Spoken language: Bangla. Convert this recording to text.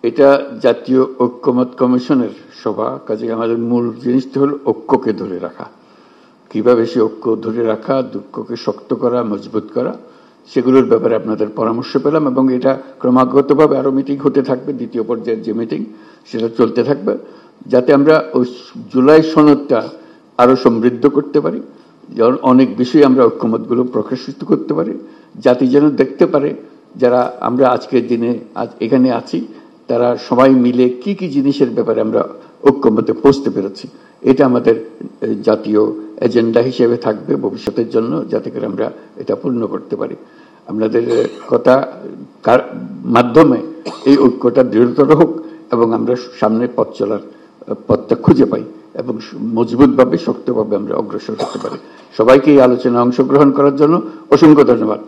এটা জাতীয় ঐক্যমত কমিশনের সভা, কাজে আমাদের মূল জিনিসটা হলো ঐক্যকে ধরে রাখা। কিভাবে সে ঐক্য ধরে রাখা, ঐক্যকে শক্ত করা, মজবুত করা, সেগুলোর ব্যাপারে আপনাদের পরামর্শ পেলাম এবং এটা ক্রমাগতভাবে আরো মিটিং হতে থাকবে। দ্বিতীয় পর্যায়ের যে মিটিং সেটা চলতে থাকবে, যাতে আমরা ওই জুলাই সনদটা আরো সমৃদ্ধ করতে পারি, যেমন অনেক বিষয়ে আমরা ঐক্যমতগুলো প্রকাশিত করতে পারি, জাতি যেন দেখতে পারে যারা আমরা আজকের দিনে এখানে আছি তারা সবাই মিলে কি কি জিনিসের ব্যাপারে আমরা ঐক্যমতে পৌঁছতে পেরেছি। এটা আমাদের জাতীয় এজেন্ডা হিসেবে থাকবে ভবিষ্যতের জন্য, যাতে করে আমরা এটা পূর্ণ করতে পারি। আপনাদের কথা মাধ্যমে এই ঐক্যটা দৃঢ়তর হোক এবং আমরা সামনে পথ চলার পথটা খুঁজে পাই এবং মজবুতভাবে শক্তভাবে আমরা অগ্রসর হতে পারি। সবাইকে এই আলোচনায় অংশগ্রহণ করার জন্য অসংখ্য ধন্যবাদ।